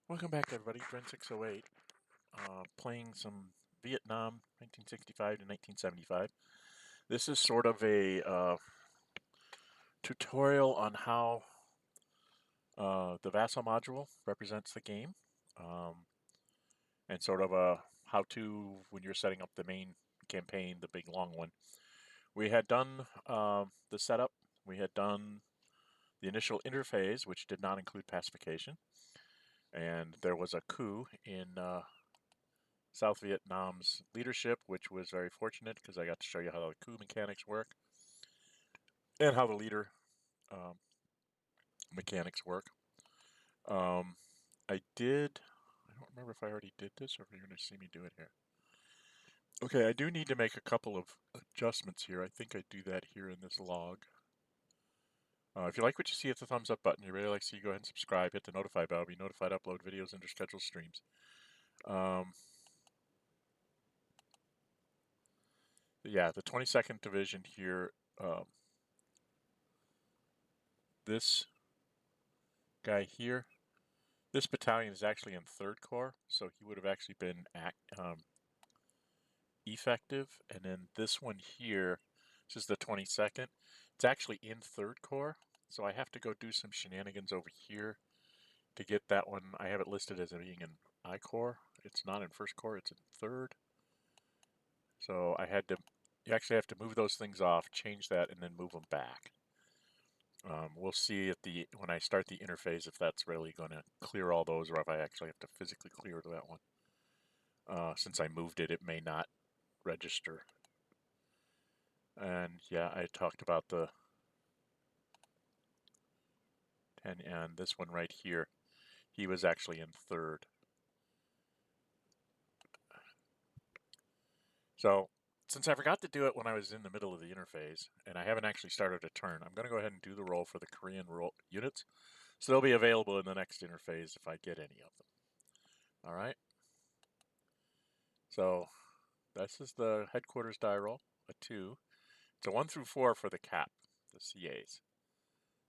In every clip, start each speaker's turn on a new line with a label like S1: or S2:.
S1: Welcome back, everybody. Dren608, playing some Vietnam, 1965 to 1975. This is sort of a tutorial on how the Vassal module represents the game, and sort of a how-to when you're setting up the main campaign, the big long one. We had done the setup. We had done the initial interphase, which did not include pacification, and there was a coup in South Vietnam's leadership, which was very fortunate because I got to show you how the coup mechanics work and how the leader mechanics work. I don't remember if I already did this or if you're going to see me do it here. Okay, I do need to make a couple of adjustments here. I think I do that here in this log. If you like what you see, hit the thumbs up button. You really like to see, go ahead and subscribe. Hit the notify bell. Be notified to upload videos into scheduled streams. Yeah, the 22nd Division here. This guy here. This battalion is actually in 3rd Corps, so he would have actually been effective. And then this one here, this is the 22nd. It's actually in 3rd Corps, so I have to go do some shenanigans over here to get that one. I have it listed as being in I Corps. It's not in 1st Corps, it's in 3rd. So you actually have to move those things off, change that, and then move them back. We'll see when I start the interface if that's really going to clear all those or if I actually have to physically clear that one. Since I moved it, it may not register. And yeah, I talked about the 10 and this one right here. He was actually in 3rd. So since I forgot to do it when I was in the middle of the interface, and I haven't actually started a turn, I'm going to go ahead and do the roll for the Korean units. So they'll be available in the next interface if I get any of them. All right. So this is the headquarters die roll, a 2. It's a 1 through 4 for the cap, the CAs.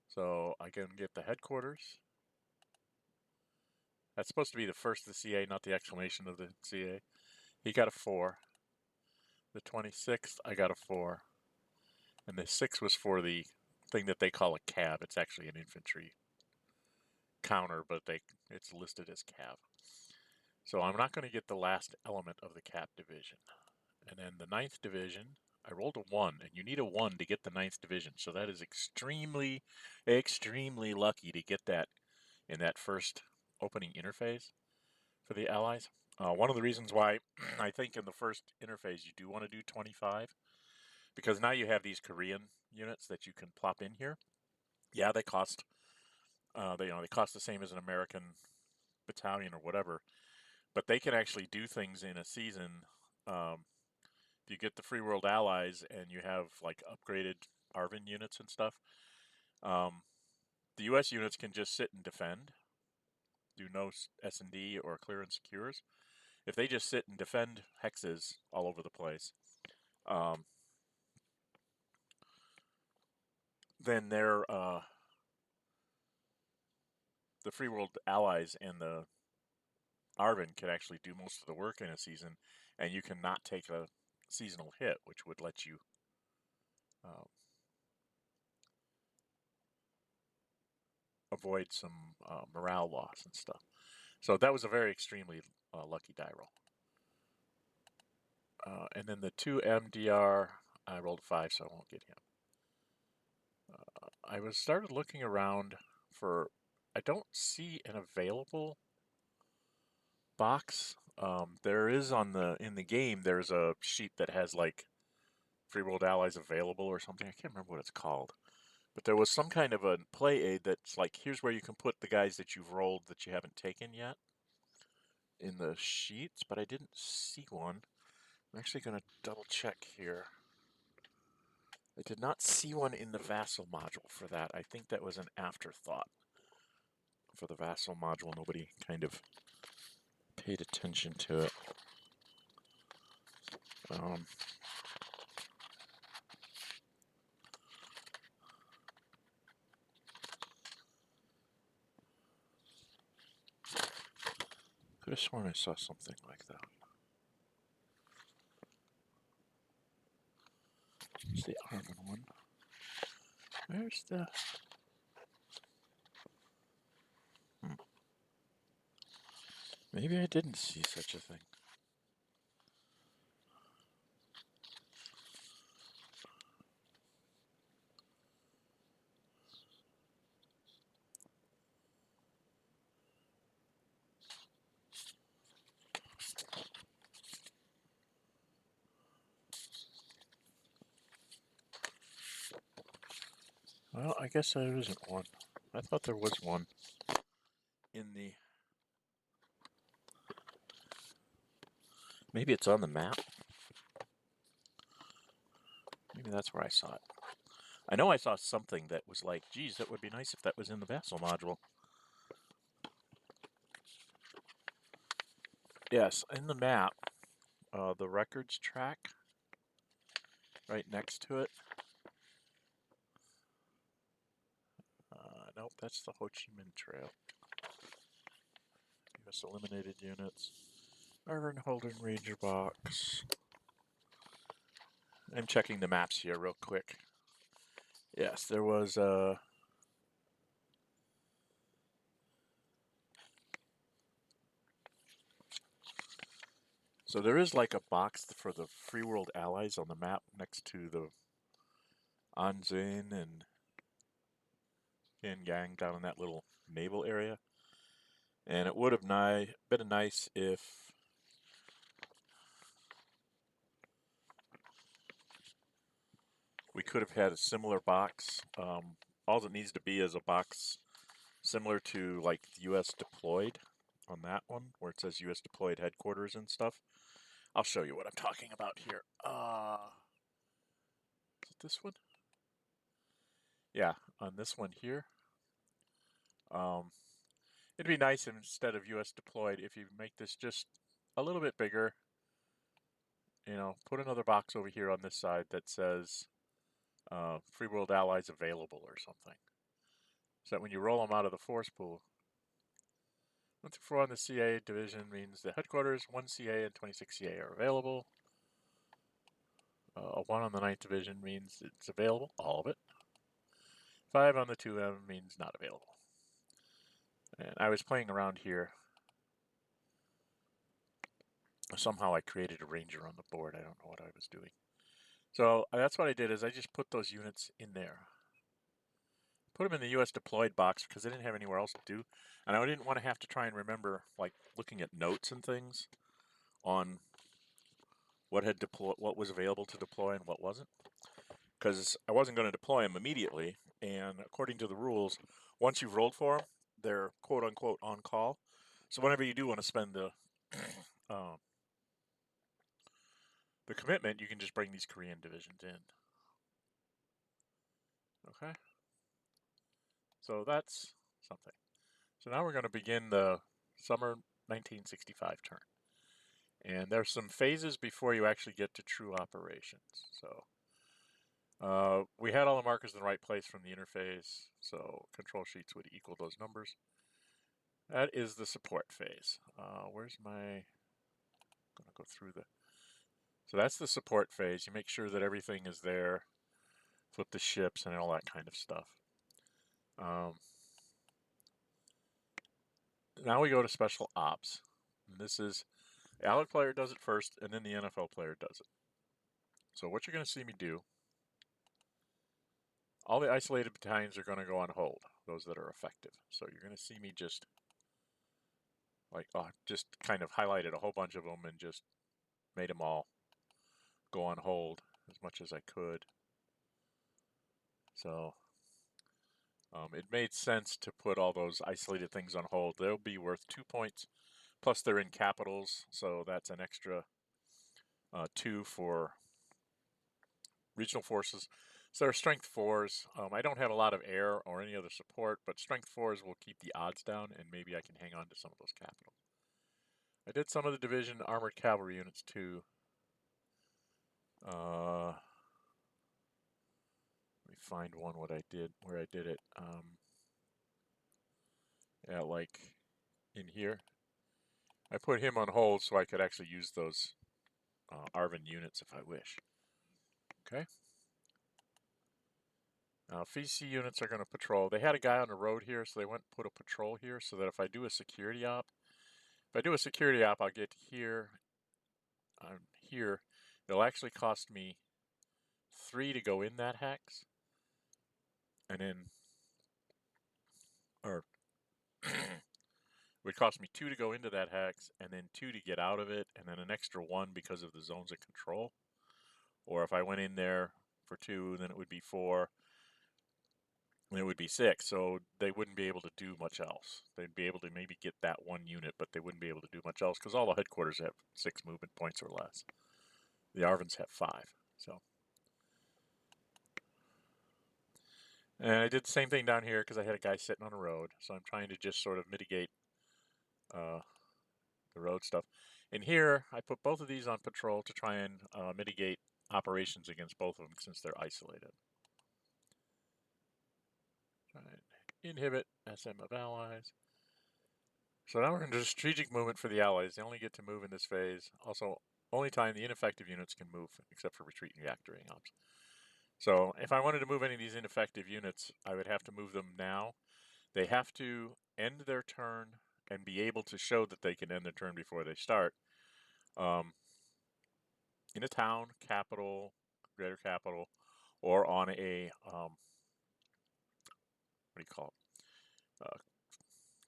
S1: So I can get the headquarters. That's supposed to be the first of the CA, not the exclamation of the CA. He got a 4. The 26th, I got a 4. And the 6 was for the thing that they call a cab. It's actually an infantry counter, but it's listed as cab. So I'm not going to get the last element of the cap division. And then the 9th division, I rolled a 1, and you need a 1 to get the 9th division. So that is extremely, extremely lucky to get that in that first opening interface for the Allies. One of the reasons why I think in the first interface you do want to do 25, because now you have these Korean units that you can plop in here. Yeah, they cost they cost the same as an American battalion or whatever, but they can actually do things in a season. If you get the Free World Allies and you have like upgraded ARVN units and stuff, the U.S. units can just sit and defend, do no S&D or clear and secures. If they just sit and defend hexes all over the place, then they're the Free World Allies and the ARVN can actually do most of the work in a season, and you can not take a seasonal hit, which would let you avoid some morale loss and stuff. So that was a very extremely lucky die roll. And then the 2 MDR, I rolled a 5, so I won't get him. I started looking around for. I don't see an available box. There is in the game. There's a sheet that has like Free World Allies available or something. I can't remember what it's called. But there was some kind of a play aid that's like, here's where you can put the guys that you've rolled that you haven't taken yet in the sheets, but I didn't see one. I'm actually going to double check here. I did not see one in the Vassal module for that. I think that was an afterthought for the Vassal module. Nobody kind of paid attention to it. Could have sworn I saw something like that. It's the Arvin one. Where's the... Maybe I didn't see such a thing. Well, I guess there isn't one. I thought there was one in the... Maybe it's on the map. Maybe that's where I saw it. I know I saw something that was like, geez, that would be nice if that was in the Vassal module. Yes, in the map, the records track, right next to it. Nope, that's the Ho Chi Minh Trail. U.S. eliminated units. Urban Holding Ranger box. I'm checking the maps here real quick. Yes, there was so there is like a box for the Free World Allies on the map next to the Anzin and Gang down in that little naval area. And it would have been nice if we could have had a similar box. All it needs to be is a box similar to like the U.S. deployed on that one, where it says U.S. deployed headquarters and stuff. I'll show you what I'm talking about here. Is it this one? Yeah, on this one here. It'd be nice instead of U.S. deployed if you make this just a little bit bigger. You know, put another box over here on this side that says Free World Allies available or something. So that when you roll them out of the force pool, 1 through 4 on the CA division means the headquarters, 1 CA and 26 CA are available. A 1 on the 9th division means it's available, all of it. 5 on the 2M means not available. And I was playing around here. Somehow I created a ranger on the board. I don't know what I was doing. So that's what I did is I just put those units in there. Put them in the US deployed box because I didn't have anywhere else to do. And I didn't want to have to try and remember, like, looking at notes and things on what was available to deploy and what wasn't. Because I wasn't going to deploy them immediately. And according to the rules, once you've rolled for them, they're quote-unquote on call. So whenever you do want to spend the commitment, you can just bring these Korean divisions in. Okay? So that's something. So now we're going to begin the summer 1965 turn. And there's some phases before you actually get to true operations. So we had all the markers in the right place from the interface, so control sheets would equal those numbers. That is the support phase. Where's my... I'm going to go through the... So that's the support phase. You make sure that everything is there. Flip the ships and all that kind of stuff. Now we go to special ops. And this is... The Allied player does it first, and then the NFL player does it. So what you're going to see me do... All the isolated battalions are going to go on hold, those that are effective. So you're going to see me just, like, just kind of highlighted a whole bunch of them and just made them all go on hold as much as I could. So it made sense to put all those isolated things on hold. They'll be worth 2 points, plus they're in capitals, so that's an extra 2 for regional forces. So they're strength 4s. I don't have a lot of air or any other support, but strength 4s will keep the odds down, and maybe I can hang on to some of those capitals. I did some of the division armored cavalry units too. Let me find one where I did it. Yeah, like in here. I put him on hold so I could actually use those Arvin units if I wish. Okay. Now, VC units are going to patrol. They had a guy on the road here, so they went and put a patrol here so that if I do a security op, I'll get here. Here, it'll actually cost me 3 to go in that hex, and then, or would cost me 2 to go into that hex, and then 2 to get out of it, and then an extra 1 because of the zones of control. Or if I went in there for 2, then it would be 4, and it would be 6. So they wouldn't be able to do much else. They'd be able to maybe get that 1 unit, but they wouldn't be able to do much else because all the headquarters have 6 movement points or less. The Arvins have 5. So, and I did the same thing down here because I had a guy sitting on a road. So I'm trying to just sort of mitigate the road stuff. And here, I put both of these on patrol to try and mitigate operations against both of them since they're isolated. Try and inhibit SM of allies. So now we're into strategic movement for the allies. They only get to move in this phase. Also, only time the ineffective units can move, except for retreat and reactivating ops. So if I wanted to move any of these ineffective units, I would have to move them now. They have to end their turn and be able to show that they can end their turn before they start. In a town, capital, greater capital, or on a, what do you call it?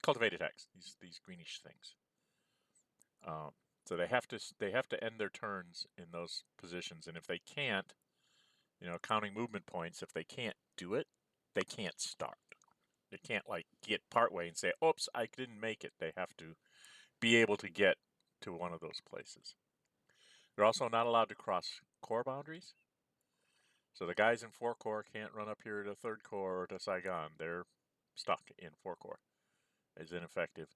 S1: Cultivated hex, these greenish things. So they have to end their turns in those positions, and if they can't, counting movement points, if they can't do it, they can't start. They can't like get partway and say, "Oops, I didn't make it." They have to be able to get to one of those places. They're also not allowed to cross core boundaries. So the guys in 4 Corps can't run up here to 3rd Corps or to Saigon. They're stuck in 4 Corps as ineffective.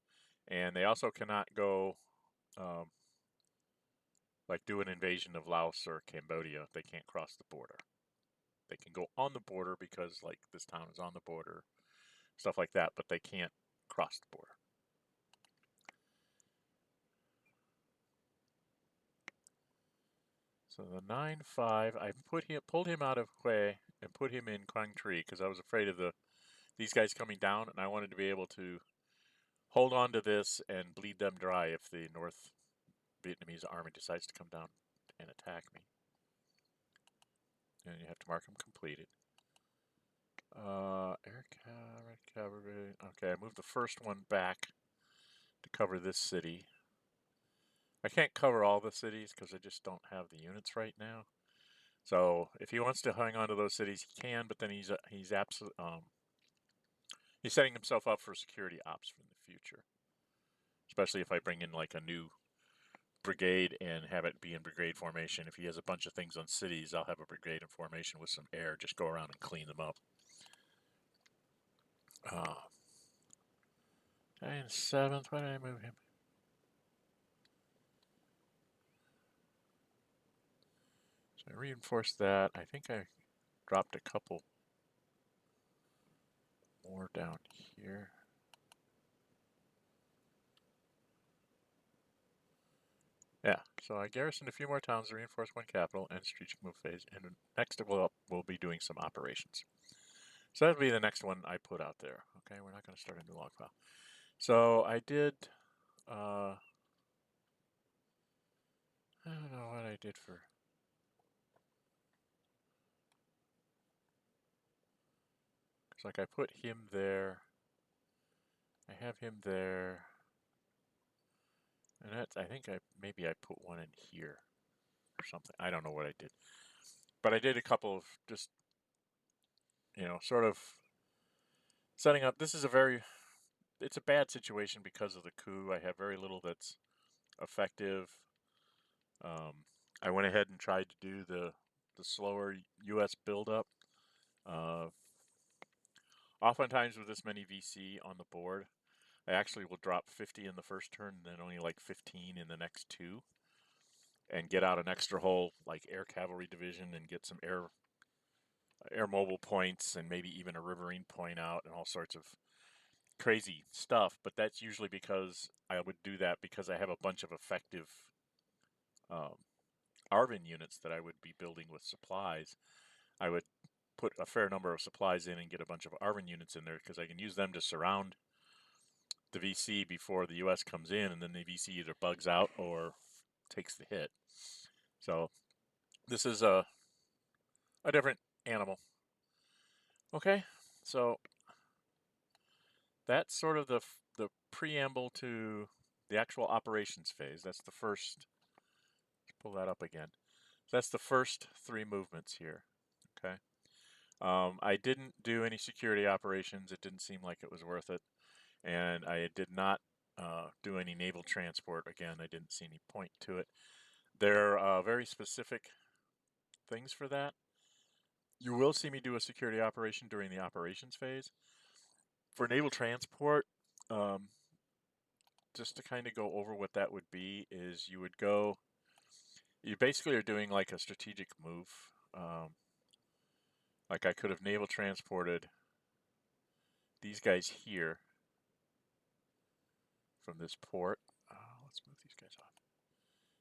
S1: And they also cannot go like do an invasion of Laos or Cambodia. They can't cross the border. They can go on the border because like this town is on the border, stuff like that, but they can't cross the border. So the 9-5, I pulled him out of Hue and put him in Quang Tri because I was afraid of these guys coming down, and I wanted to be able to hold on to this and bleed them dry if the North Vietnamese army decides to come down and attack me. And you have to mark them completed. Air cavalry. Okay, I moved the first one back to cover this city. I can't cover all the cities because I just don't have the units right now. So if he wants to hang on to those cities, he can. But then he's setting himself up for security ops in the future. Especially if I bring in like a new brigade and have it be in brigade formation. If he has a bunch of things on cities, I'll have a brigade in formation with some air. Just go around and clean them up. And 7th, why did I move him? So I reinforced that. I think I dropped a couple more down here. Yeah, so I garrisoned a few more towns to reinforce 1 capital and strategic move phase, and next we'll be doing some operations. So that'll be the next one I put out there. Okay, we're not going to start a new log file. So I did, I don't know what I did for, it's like I put him there, I have him there, and that's, I think maybe I put one in here or something. I don't know what I did. But I did a couple of just, sort of setting up. This is it's a bad situation because of the coup. I have very little that's effective. I went ahead and tried to do the slower U.S. buildup. Oftentimes with this many VC on the board, I actually will drop 50 in the first turn and then only like 15 in the next 2. And get out an extra whole like air cavalry division and get some air mobile points and maybe even a riverine point out and all sorts of crazy stuff, but that's usually because I would do that because I have a bunch of effective ARVN units that I would be building with supplies. I would put a fair number of supplies in and get a bunch of ARVN units in there because I can use them to surround the VC before the US comes in, and then the VC either bugs out or takes the hit. So this is a different animal. Okay, so that's sort of the preamble to the actual operations phase. That's the first. Let's pull that up again. That's the first 3 movements here. Okay. I didn't do any security operations. It didn't seem like it was worth it, and I did not do any naval transport. Again, I didn't see any point to it. There are very specific things for that. You will see me do a security operation during the operations phase. For naval transport, just to kind of go over what that would be, is you would go, you basically are doing like a strategic move. Like I could have naval transported these guys here from this port. Let's move these guys off.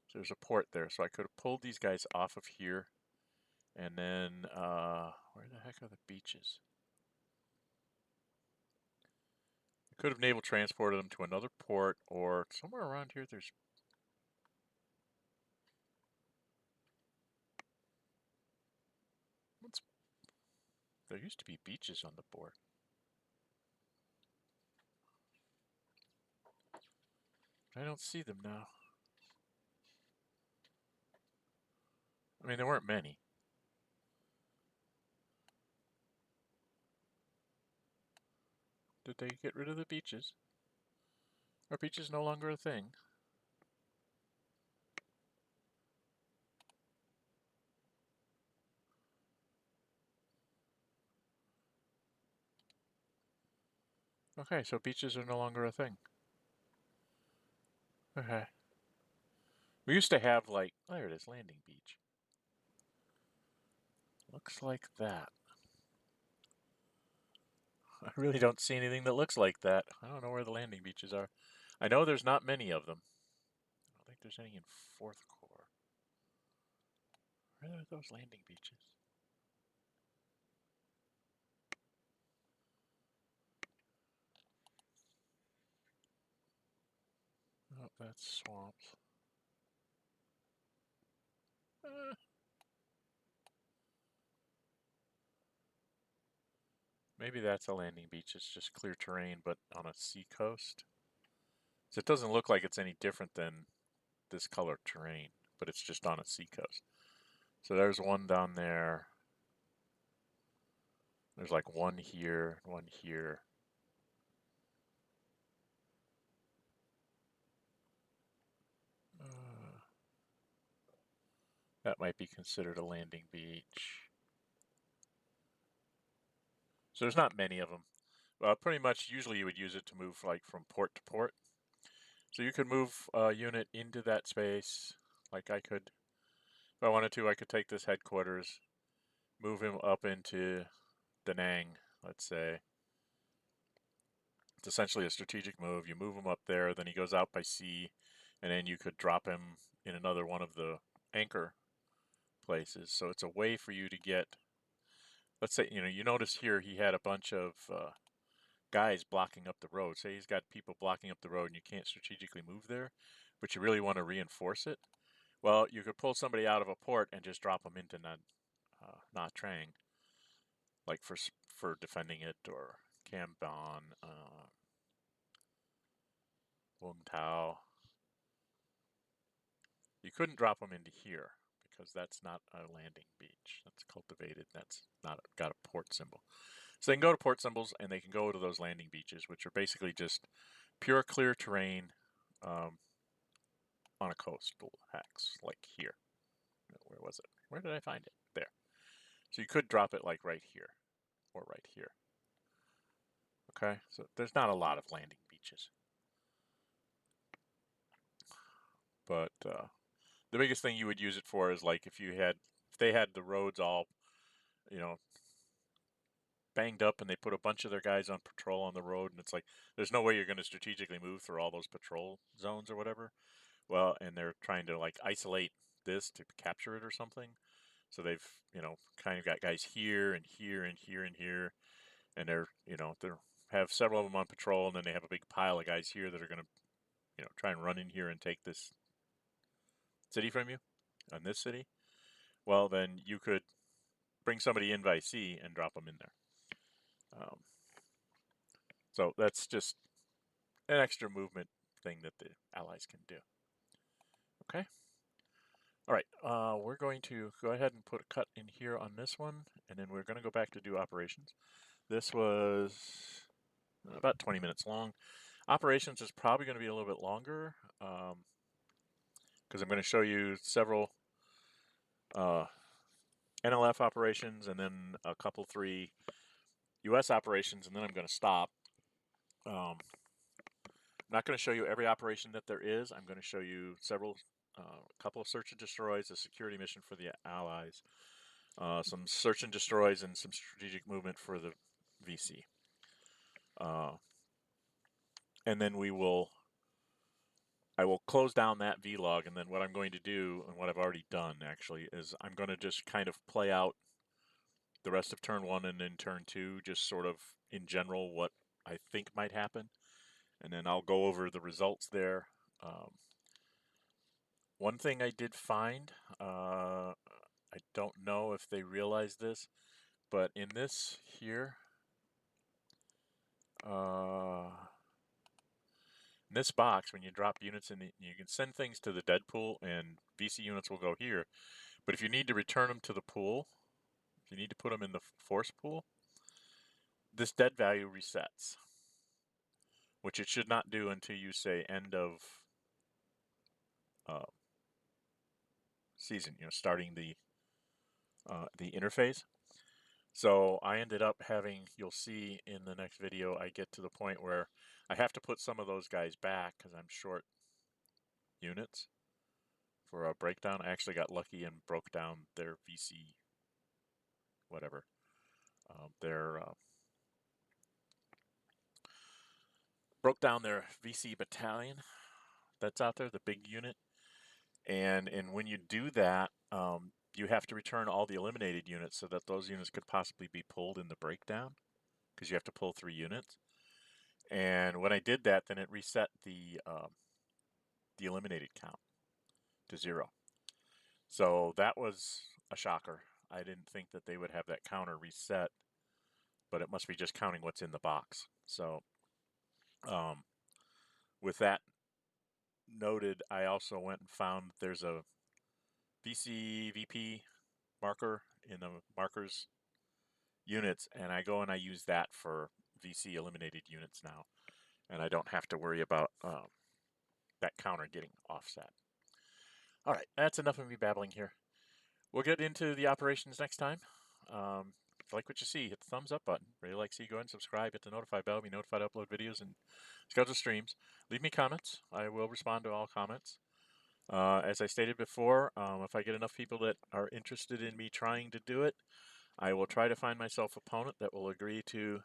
S1: So there's a port there, so I could have pulled these guys off of here, and then where the heck are the beaches? I could have naval transported them to another port, or somewhere around here there's... There used to be beaches on the board. I don't see them now. I mean, there weren't many. Did they get rid of the beaches? Are beaches no longer a thing? Okay, so beaches are no longer a thing. Okay. We used to have like, oh, there it is, landing beach. Looks like that. I really don't see anything that looks like that. I don't know where the landing beaches are. I know there's not many of them. I don't think there's any in 4th Corps. Where are those landing beaches? Oh, that's swamps. Maybe that's a landing beach. It's just clear terrain, but on a sea coast. So it doesn't look like it's any different than this colored terrain, but it's just on a sea coast. So there's one down there. There's like one here, one here. That might be considered a landing beach. So there's not many of them. Pretty much, usually you would use it to move like from port to port. So you could move a unit into that space. Like I could, if I wanted to, I could take this headquarters, move him up into Da Nang, let's say. It's essentially a strategic move. You move him up there, then he goes out by sea, and then you could drop him in another one of the anchor places. So it's a way for you to get, let's say, you notice here he had a bunch of guys blocking up the road. Say he's got people blocking up the road and you can't strategically move there, but you really want to reinforce it. Well, you could pull somebody out of a port and just drop them into Nha Trang, like for defending it, or Cambon, Wung Tao. You couldn't drop them into here because that's not a landing beach. That's cultivated. That's not got a port symbol. So they can go to port symbols and they can go to those landing beaches, which are basically just pure clear terrain on a coastal hex, like here. Where was it? Where did I find it? There. So you could drop it like right here or right here. Okay, so there's not a lot of landing beaches. But the biggest thing you would use it for is like if they had the roads all, you know, banged up and they put a bunch of their guys on patrol on the road, and it's like there's no way you're going to strategically move through all those patrol zones or whatever. Well, and they're trying to like isolate this to capture it or something. So they've, kind of got guys here and here and here and here, and they're have several of them on patrol, and then they have a big pile of guys here that are going to, try and run in here and take this city from you, on this city. Well, then you could bring somebody in by sea and drop them in there. So that's just an extra movement thing that the allies can do. Okay. All right, we're going to go ahead and put a cut in here on this one, and then we're going to go back to do operations. This was about 20 minutes long. Operations is probably going to be a little bit longer because I'm going to show you several NLF operations and then a couple, 3 US operations, and then I'm going to stop. I'm not going to show you every operation that there is. I'm going to show you several, a couple of search and destroys, a security mission for the Allies, some search and destroys, and some strategic movement for the VC. And then I will close down that vlog, and then what I'm going to do, and what I've already done actually, is I'm going to just kind of play out the rest of turn 1 and then turn 2, just sort of in general what I think might happen. And then I'll go over the results there. One thing I did find, I don't know if they realize this, but in this here, in this box, when you drop units in, you can send things to the dead pool, and VC units will go here. But if you need to return them to the pool, if you need to put them in the force pool, this dead value resets, which it should not do until you say end of season, starting the interface. So I ended up having, you'll see in the next video, I get to the point where I have to put some of those guys back because I'm short units for a breakdown. I actually got lucky and broke down their VC, whatever, broke down their VC battalion that's out there, the big unit. And when you do that, you have to return all the eliminated units so that those units could possibly be pulled in the breakdown, because you have to pull 3 units. And when I did that, then it reset the eliminated count to 0. So that was a shocker. I didn't think that they would have that counter reset, but it must be just counting what's in the box. So with that noted, I also went and found there's a VC VP marker in the markers units, and I go and I use that for VC eliminated units now, and I don't have to worry about that counter getting offset. All right, that's enough of me babbling here. We'll get into the operations next time. If you like what you see, hit the thumbs up button. Really like to see you, go ahead and subscribe, hit the notify bell, be notified to upload videos and schedule streams. Leave me comments. I will respond to all comments. As I stated before, if I get enough people that are interested in me trying to do it, I will try to find myself an opponent that will agree to,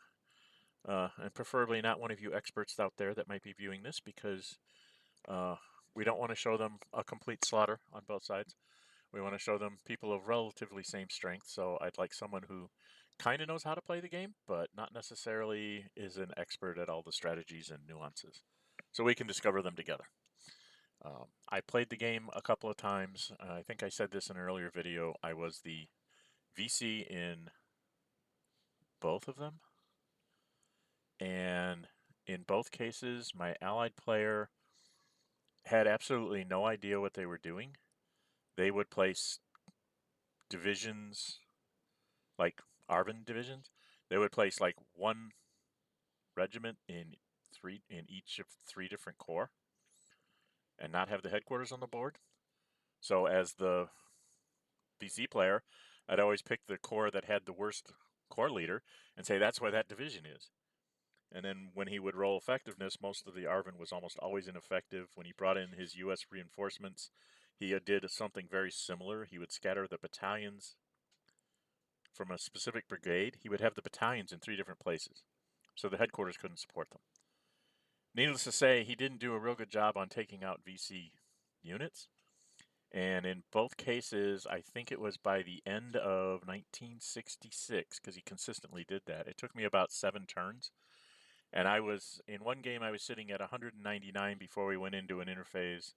S1: and preferably not one of you experts out there that might be viewing this, because we don't want to show them a complete slaughter on both sides. We want to show them people of relatively same strength, so I'd like someone who kind of knows how to play the game, but not necessarily is an expert at all the strategies and nuances. So we can discover them together. I played the game a couple of times. I think I said this in an earlier video. I was the VC in both of them. And in both cases, my allied player had absolutely no idea what they were doing. They would place divisions, like Arvin divisions. They would place like 1 regiment in each of 3 different corps and not have the headquarters on the board. So as the VC player, I'd always pick the corps that had the worst corps leader and say that's why that division is. And then when he would roll effectiveness, most of the Arvin was almost always ineffective. When he brought in his US reinforcements, he did something very similar. He would scatter the battalions from a specific brigade, he would have the battalions in 3 different places, so the headquarters couldn't support them. Needless to say, he didn't do a real good job on taking out VC units. And in both cases, I think it was by the end of 1966, because he consistently did that. It took me about 7 turns. And in one game, I was sitting at 199 before we went into an interphase.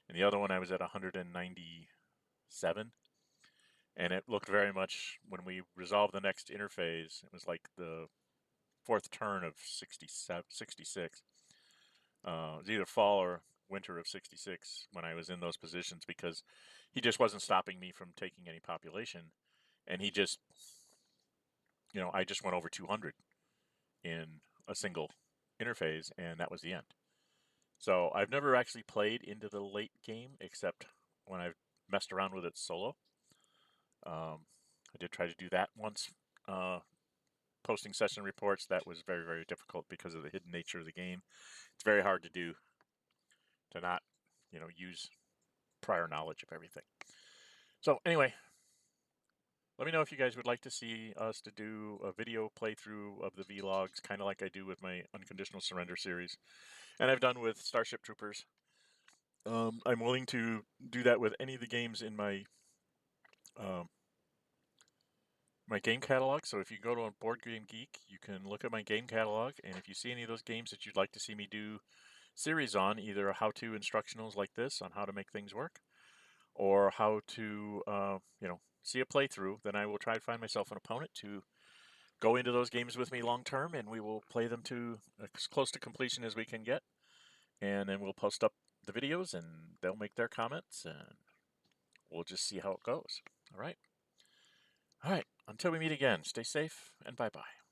S1: In the other one, I was at 197. And it looked very much, when we resolved the next interphase, it was like the 4th turn of 66. It was either fall or winter of 66 when I was in those positions, because he just wasn't stopping me from taking any population. And he just, I just went over 200 in a single interphase, and that was the end. So I've never actually played into the late game except when I've messed around with it solo. I did try to do that once, posting session reports. That was very, very difficult because of the hidden nature of the game. It's very hard to do, to not, use prior knowledge of everything. So anyway, let me know if you guys would like to see us to do a video playthrough of the vlogs, kind of like I do with my Unconditional Surrender series, and I've done with Starship Troopers. I'm willing to do that with any of the games in my my game catalog. So if you go to Board Game Geek, you can look at my game catalog, and if you see any of those games that you'd like to see me do series on, either how-to instructionals like this on how to make things work, or how to, see a playthrough, then I will try to find myself an opponent to go into those games with me long term, and we will play them to as close to completion as we can get. And then we'll post up the videos, and they'll make their comments, and we'll just see how it goes. All right. All right. Until we meet again, stay safe, and bye-bye.